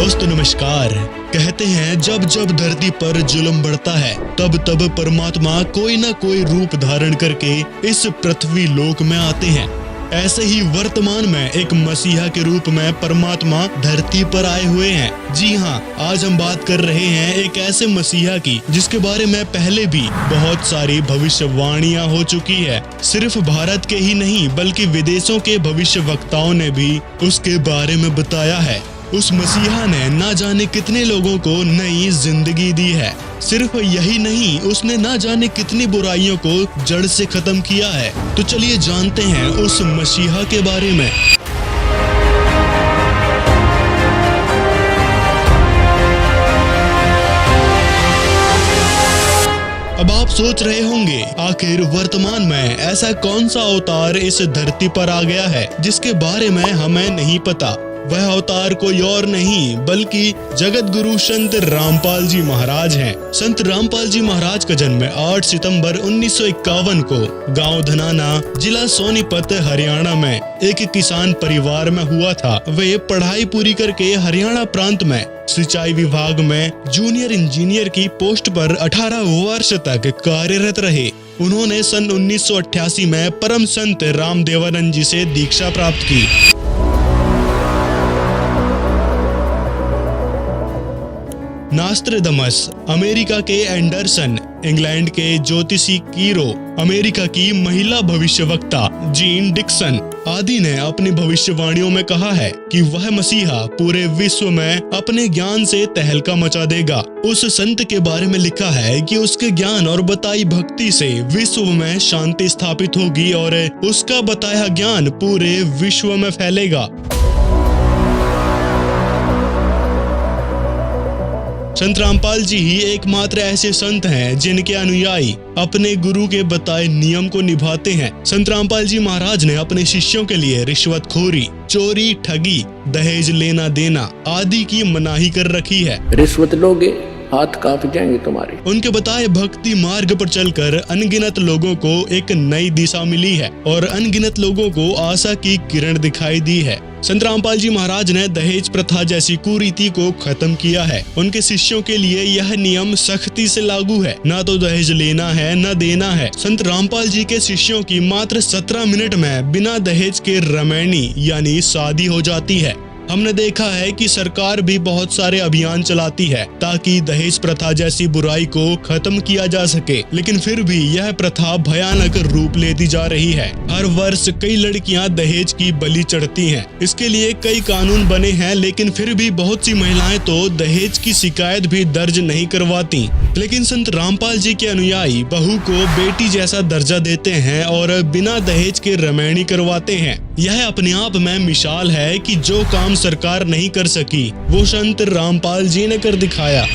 दोस्तों नमस्कार। कहते हैं जब जब धरती पर जुल्म बढ़ता है तब तब परमात्मा कोई ना कोई रूप धारण करके इस पृथ्वी लोक में आते हैं। ऐसे ही वर्तमान में एक मसीहा के रूप में परमात्मा धरती पर आए हुए हैं। जी हाँ, आज हम बात कर रहे हैं एक ऐसे मसीहा की जिसके बारे में पहले भी बहुत सारी भविष्यवाणियां हो चुकी है। सिर्फ भारत के ही नहीं बल्कि विदेशों के भविष्यवक्ताओं ने भी उसके बारे में बताया है। उस मसीहा ने ना जाने कितने लोगों को नई जिंदगी दी है। सिर्फ यही नहीं, उसने ना जाने कितनी बुराइयों को जड़ से खत्म किया है। तो चलिए जानते हैं उस मसीहा के बारे में। अब आप सोच रहे होंगे आखिर वर्तमान में ऐसा कौन सा अवतार इस धरती पर आ गया है जिसके बारे में हमें नहीं पता। वह अवतार कोई और नहीं बल्कि जगत गुरु संत रामपाल जी महाराज हैं। संत रामपाल जी महाराज का जन्म 8 सितंबर 1951 को गांव धनाना, जिला सोनीपत, हरियाणा में एक किसान परिवार में हुआ था। वे पढ़ाई पूरी करके हरियाणा प्रांत में सिंचाई विभाग में जूनियर इंजीनियर की पोस्ट पर 18 वर्ष तक कार्यरत रहे। उन्होंने सन 1988 में परम संत रामदेवानंद जी से दीक्षा प्राप्त की। नास्ट्रेडमस, अमेरिका के एंडरसन, इंग्लैंड के ज्योतिषी कीरो, अमेरिका की महिला भविष्यवक्ता जीन डिक्सन आदि ने अपनी भविष्यवाणियों में कहा है कि वह मसीहा पूरे विश्व में अपने ज्ञान से तहलका मचा देगा। उस संत के बारे में लिखा है कि उसके ज्ञान और बताई भक्ति से विश्व में शांति स्थापित होगी और उसका बताया ज्ञान पूरे विश्व में फैलेगा। संत रामपाल जी ही एकमात्र ऐसे संत हैं जिनके अनुयायी अपने गुरु के बताए नियम को निभाते हैं। संत रामपाल जी महाराज ने अपने शिष्यों के लिए रिश्वतखोरी, चोरी, ठगी, दहेज लेना देना आदि की मनाही कर रखी है। रिश्वत लोगे हाथ कांप जाएंगे तुम्हारे। उनके बताए भक्ति मार्ग पर चलकर अनगिनत लोगों को एक नई दिशा मिली है और अनगिनत लोगों को आशा की किरण दिखाई दी है। संत रामपाल जी महाराज ने दहेज प्रथा जैसी कुरीति को खत्म किया है। उनके शिष्यों के लिए यह नियम सख्ती से लागू है, ना तो दहेज लेना है न देना है। संत रामपाल जी के शिष्यों की मात्र 17 मिनट में बिना दहेज के रमैनी यानी शादी हो जाती है। हमने देखा है कि सरकार भी बहुत सारे अभियान चलाती है ताकि दहेज प्रथा जैसी बुराई को खत्म किया जा सके, लेकिन फिर भी यह प्रथा भयानक रूप लेती जा रही है। हर वर्ष कई लड़कियां दहेज की बलि चढ़ती हैं। इसके लिए कई कानून बने हैं, लेकिन फिर भी बहुत सी महिलाएं तो दहेज की शिकायत भी दर्ज नहीं करवाती। लेकिन संत रामपाल जी के अनुयायी बहू को बेटी जैसा दर्जा देते हैं और बिना दहेज के रमैनी करवाते हैं। यह अपने आप में मिसाल है कि जो काम सरकार नहीं कर सकी वो संत रामपाल जी ने कर दिखाया।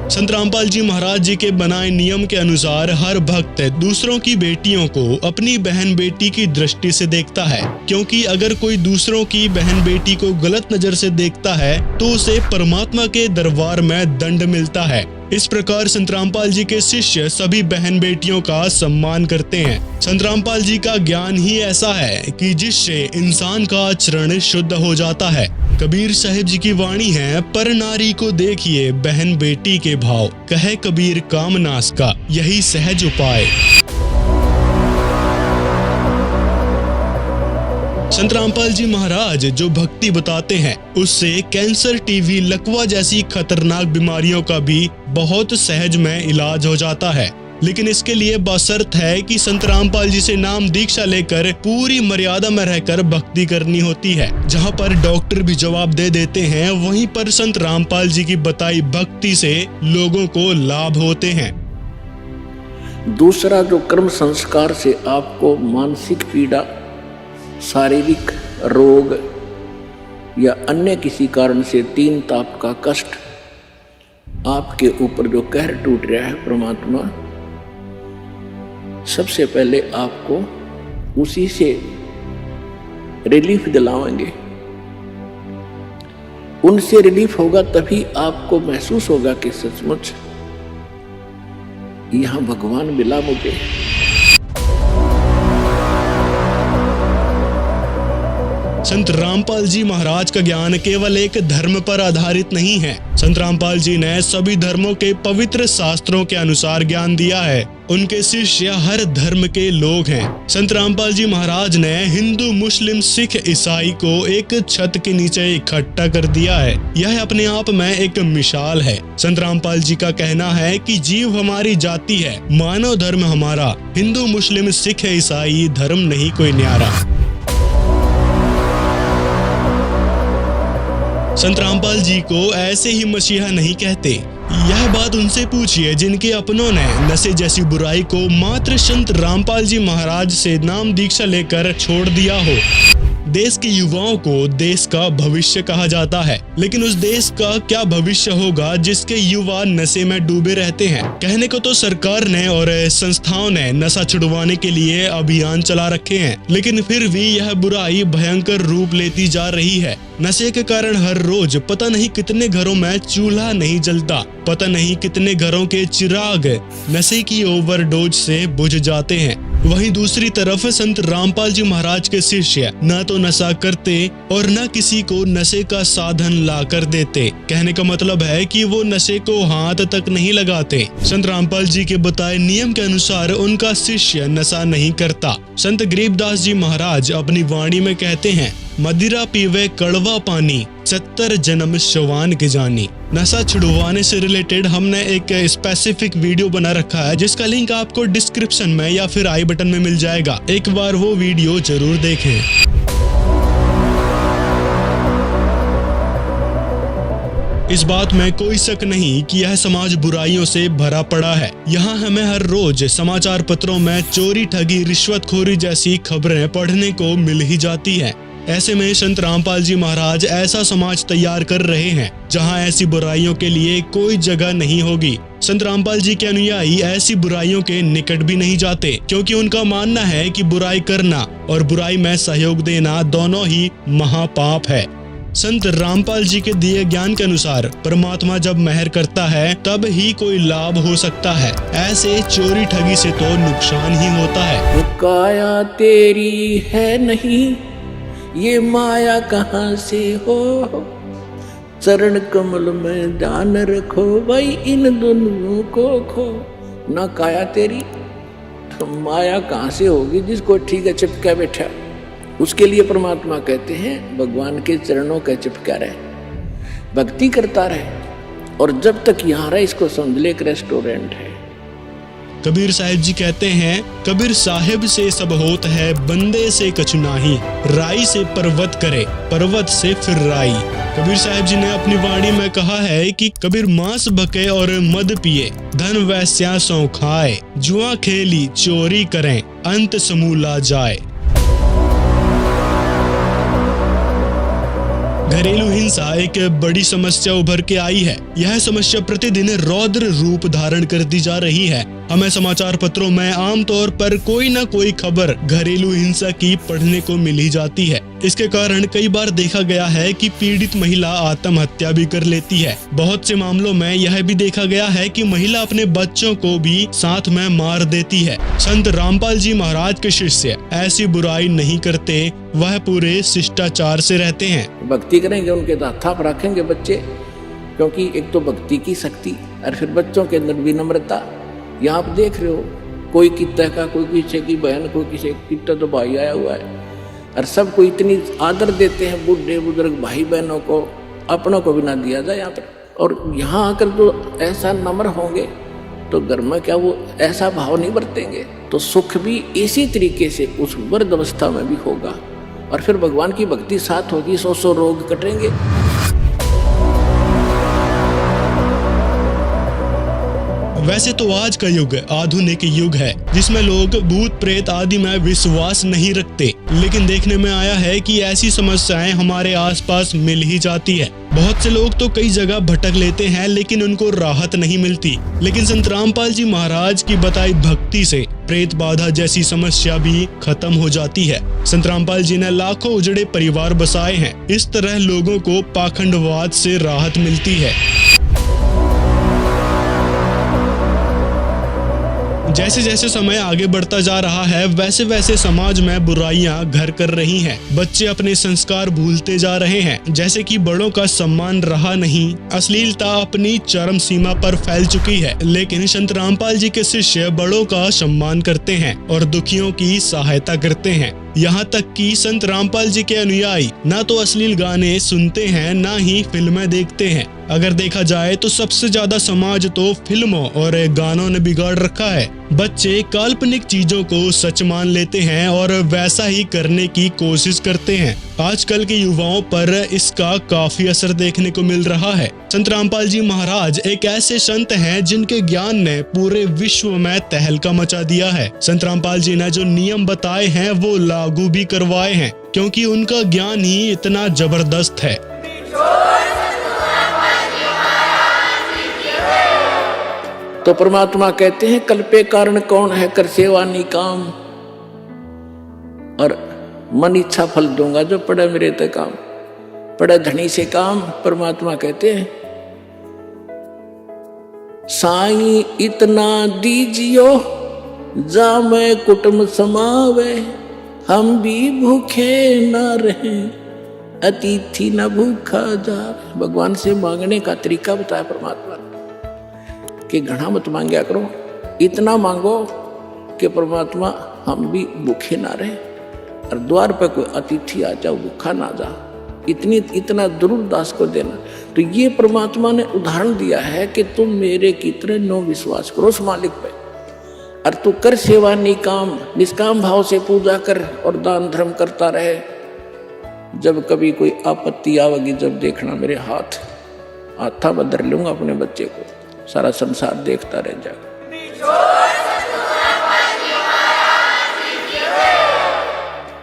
संत रामपाल जी महाराज जी के बनाए नियम के अनुसार हर भक्त दूसरों की बेटियों को अपनी बहन बेटी की दृष्टि से देखता है, क्योंकि अगर कोई दूसरों की बहन बेटी को गलत नजर से देखता है तो उसे परमात्मा के दरबार में दंड मिलता है। इस प्रकार संत रामपाल जी के शिष्य सभी बहन बेटियों का सम्मान करते हैं। संत रामपाल जी का ज्ञान ही ऐसा है कि जिससे इंसान का आचरण शुद्ध हो जाता है। कबीर साहिब जी की वाणी है, पर नारी को देखिए बहन बेटी के भाव, कहे कबीर कामनास का यही सहज उपाय। संत रामपाल जी महाराज जो भक्ति बताते हैं उससे कैंसर, टीबी, लकवा जैसी खतरनाक बीमारियों का भी बहुत सहज में इलाज हो जाता है। लेकिन इसके लिए बशर्त है कि संत रामपाल जी से नाम दीक्षा लेकर पूरी मर्यादा में रहकर भक्ति करनी होती है। जहाँ पर डॉक्टर भी जवाब दे देते हैं, वहीं पर संत रामपाल जी की बताई भक्ति से लोगों को लाभ होते हैं। दूसरा, जो कर्म संस्कार से आपको मानसिक पीड़ा, शारीरिक रोग या अन्य किसी कारण से तीन ताप का कष्ट आपके ऊपर जो कहर टूट रहा है, परमात्मा सबसे पहले आपको उसी से रिलीफ दिलाएंगे। उनसे रिलीफ होगा तभी आपको महसूस होगा कि सचमुच यहां भगवान मिला मुझे। संत रामपाल जी महाराज का ज्ञान केवल एक धर्म पर आधारित नहीं है। संत रामपाल जी ने सभी धर्मों के पवित्र शास्त्रों के अनुसार ज्ञान दिया है। उनके शिष्य हर धर्म के लोग हैं। संत रामपाल जी महाराज ने हिंदू, मुस्लिम, सिख, ईसाई को एक छत के नीचे इकट्ठा कर दिया है। यह अपने आप में एक मिसाल है। संत रामपाल जी का कहना है कि जीव हमारी जाति है, मानव धर्म हमारा, हिंदू, मुस्लिम, सिख, ईसाई धर्म नहीं कोई न्यारा। संत रामपाल जी को ऐसे ही मसीहा नहीं कहते। यह बात उनसे पूछिए जिनके अपनों ने नशे जैसी बुराई को मात्र संत रामपाल जी महाराज से नाम दीक्षा लेकर छोड़ दिया हो। देश के युवाओं को देश का भविष्य कहा जाता है, लेकिन उस देश का क्या भविष्य होगा जिसके युवा नशे में डूबे रहते हैं। कहने को तो सरकार ने और संस्थाओं ने नशा छुड़वाने के लिए अभियान चला रखे हैं, लेकिन फिर भी यह बुराई भयंकर रूप लेती जा रही है। नशे के कारण हर रोज पता नहीं कितने घरों में चूल्हा नहीं जलता, पता नहीं कितने घरों के चिराग नशे की ओवरडोज से बुझ जाते हैं। वहीं दूसरी तरफ संत रामपाल जी महाराज के शिष्य न तो नशा करते और न किसी को नशे का साधन ला कर देते। कहने का मतलब है कि वो नशे को हाथ तक नहीं लगाते। संत रामपाल जी के बताए नियम के अनुसार उनका शिष्य नशा नहीं करता। संत गरीबदास जी महाराज अपनी वाणी में कहते हैं, मदिरा पीवे कड़वा पानी, 70 जन्म शवान के जानी। नशा छुड़वाने से रिलेटेड हमने एक स्पेसिफिक वीडियो बना रखा है, जिसका लिंक आपको डिस्क्रिप्शन में या फिर आई बटन में मिल जाएगा। एक बार वो वीडियो जरूर देखें। इस बात में कोई शक नहीं कि यह समाज बुराइयों से भरा पड़ा है। यहाँ हमें हर रोज समाचार पत्रों में चोरी, ठगी, रिश्वतखोरी जैसी खबरें पढ़ने को मिल ही जाती है। ऐसे में संत रामपाल जी महाराज ऐसा समाज तैयार कर रहे हैं जहां ऐसी बुराइयों के लिए कोई जगह नहीं होगी। संत रामपाल जी के अनुयायी ऐसी बुराइयों के निकट भी नहीं जाते, क्योंकि उनका मानना है कि बुराई करना और बुराई में सहयोग देना दोनों ही महापाप है। संत रामपाल जी के दिए ज्ञान के अनुसार परमात्मा जब मेहर करता है तब ही कोई लाभ हो सकता है। ऐसे चोरी ठगी से तो नुकसान ही होता है। काया तेरी है नहीं, ये माया कहाँ से हो, चरण कमल में ध्यान रखो भाई, इन दोनों को खो। ना काया तेरी तो माया कहाँ से होगी, जिसको ठीक है चिपका बैठा। उसके लिए परमात्मा कहते हैं भगवान के चरणों का चिपका रहे, भक्ति करता रहे, और जब तक यहाँ रहे इसको समझ ले एक रेस्टोरेंट है। कबीर साहिब जी कहते हैं, कबीर साहिब से सब होत है, बंदे से कछु नाही, राई से पर्वत करे, पर्वत से फिर राई। कबीर साहिब जी ने अपनी वाणी में कहा है कि कबीर मांस भके और मद पिए, धन वैस्या सौ खाए, जुआ खेली चोरी करें, अंत समूला जाए। घरेलू हिंसा एक बड़ी समस्या उभर के आई है। यह समस्या प्रतिदिन रौद्र रूप धारण करती जा रही है। हमें समाचार पत्रों में आमतौर पर कोई न कोई खबर घरेलू हिंसा की पढ़ने को मिल ही जाती है। इसके कारण कई बार देखा गया है कि पीड़ित महिला आत्महत्या भी कर लेती है। बहुत से मामलों में यह भी देखा गया है कि महिला अपने बच्चों को भी साथ में मार देती है। संत रामपाल जी महाराज के शिष्य ऐसी बुराई नहीं करते, वह पूरे शिष्टाचार से रहते हैं। भक्ति करेंगे, उनके हाथ रखेंगे बच्चे, क्योंकि एक तो भक्ति की शक्ति और फिर बच्चों के अंदर विनम्रता। यहाँ आप देख रहे हो, कोई कितना का, कोई किसी की बहन, कोई किसी कितना तो भाई आया हुआ है, और सबको इतनी आदर देते हैं, बूढ़े बुजुर्ग भाई बहनों को, अपनों को भी ना दिया जाए यहाँ पर। और यहाँ आकर तो ऐसा नम्र होंगे तो घर में क्या वो ऐसा भाव नहीं बरतेंगे, तो सुख भी इसी तरीके से उस वृद्ध अवस्था में भी होगा, और फिर भगवान की भक्ति साथ होगी, 100 रोग कटेंगे। वैसे तो आज का युग आधुनिक युग है, जिसमें लोग भूत प्रेत आदि में विश्वास नहीं रखते, लेकिन देखने में आया है कि ऐसी समस्याएं हमारे आसपास मिल ही जाती है। बहुत से लोग तो कई जगह भटक लेते हैं, लेकिन उनको राहत नहीं मिलती। लेकिन संत रामपाल जी महाराज की बताई भक्ति से प्रेत बाधा जैसी समस्या भी खत्म हो जाती है। संत रामपाल जी ने लाखों उजड़े परिवार बसाए हैं। इस तरह लोगों को पाखंडवाद से राहत मिलती है। जैसे जैसे समय आगे बढ़ता जा रहा है वैसे वैसे समाज में बुराइयां घर कर रही हैं। बच्चे अपने संस्कार भूलते जा रहे हैं, जैसे कि बड़ों का सम्मान रहा नहीं। अश्लीलता अपनी चरम सीमा पर फैल चुकी है, लेकिन संत रामपाल जी के शिष्य बड़ों का सम्मान करते हैं और दुखियों की सहायता करते हैं। यहाँ तक कि संत रामपाल जी के अनुयायी ना तो अश्लील गाने सुनते हैं, ना ही फिल्में देखते हैं। अगर देखा जाए तो सबसे ज्यादा समाज तो फिल्मों और गानों ने बिगाड़ रखा है। बच्चे काल्पनिक चीजों को सच मान लेते हैं और वैसा ही करने की कोशिश करते हैं। आजकल के युवाओं पर इसका काफी असर देखने को मिल रहा है। संत रामपाल जी महाराज एक ऐसे संत हैं जिनके ज्ञान ने पूरे विश्व में तहलका मचा दिया है। संत रामपाल जी ने जो नियम बताए हैं वो लागू भी करवाए हैं, क्योंकि उनका ज्ञान ही इतना जबरदस्त है। तो परमात्मा कहते हैं कल्पे कारण कौन है, कर सेवा निकाम, और मन इच्छा फल दूंगा जो पड़े मेरे ते काम, पड़े धनी से काम। परमात्मा कहते हैं साईं इतना दीजियो जा मैं कुटुंब समावे, हम भी भूखे न रहे अतिथि न भूखा जा। भगवान से मांगने का तरीका बताया परमात्मा ने कि घना मत मांगया करो, इतना मांगो कि परमात्मा हम भी भूखे ना रहे और द्वार पर कोई अतिथि आ जाओ भूखा ना जा, इतना जरूर दास को देना। तो ये परमात्मा ने उदाहरण दिया है कि तुम मेरे की तरह नो विश्वास करो उस मालिक पे, और तू कर सेवा निकाम, निष्काम भाव से पूजा कर और दान धर्म करता रहे। जब कभी कोई आपत्ति आवेगी, जब देखना मेरे हाथा बदल लूंगा अपने बच्चे को, सारा संसार देखता रह जाएगा।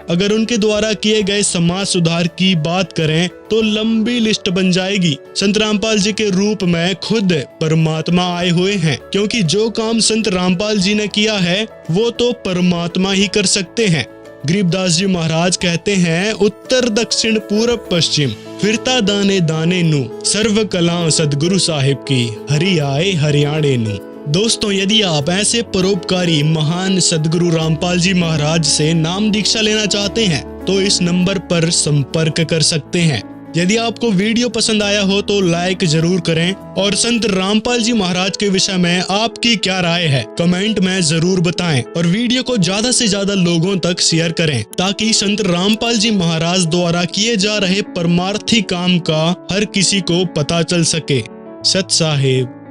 अगर उनके द्वारा किए गए समाज सुधार की बात करें तो लंबी लिस्ट बन जाएगी। संत रामपाल जी के रूप में खुद परमात्मा आए हुए हैं, क्योंकि जो काम संत रामपाल जी ने किया है वो तो परमात्मा ही कर सकते हैं। गरीबदास जी महाराज कहते हैं उत्तर दक्षिण पूरब पश्चिम फिरता दाने दाने नु, सर्व कला सदगुरु साहिब की, हरि आए हरियाणे नु। दोस्तों, यदि आप ऐसे परोपकारी महान सदगुरु रामपाल जी महाराज से नाम दीक्षा लेना चाहते हैं तो इस नंबर पर संपर्क कर सकते हैं। यदि आपको वीडियो पसंद आया हो तो लाइक जरूर करें, और संत रामपाल जी महाराज के विषय में आपकी क्या राय है कमेंट में जरूर बताएं, और वीडियो को ज्यादा से ज्यादा लोगों तक शेयर करें ताकि संत रामपाल जी महाराज द्वारा किए जा रहे परमार्थी काम का हर किसी को पता चल सके। सत साहिब।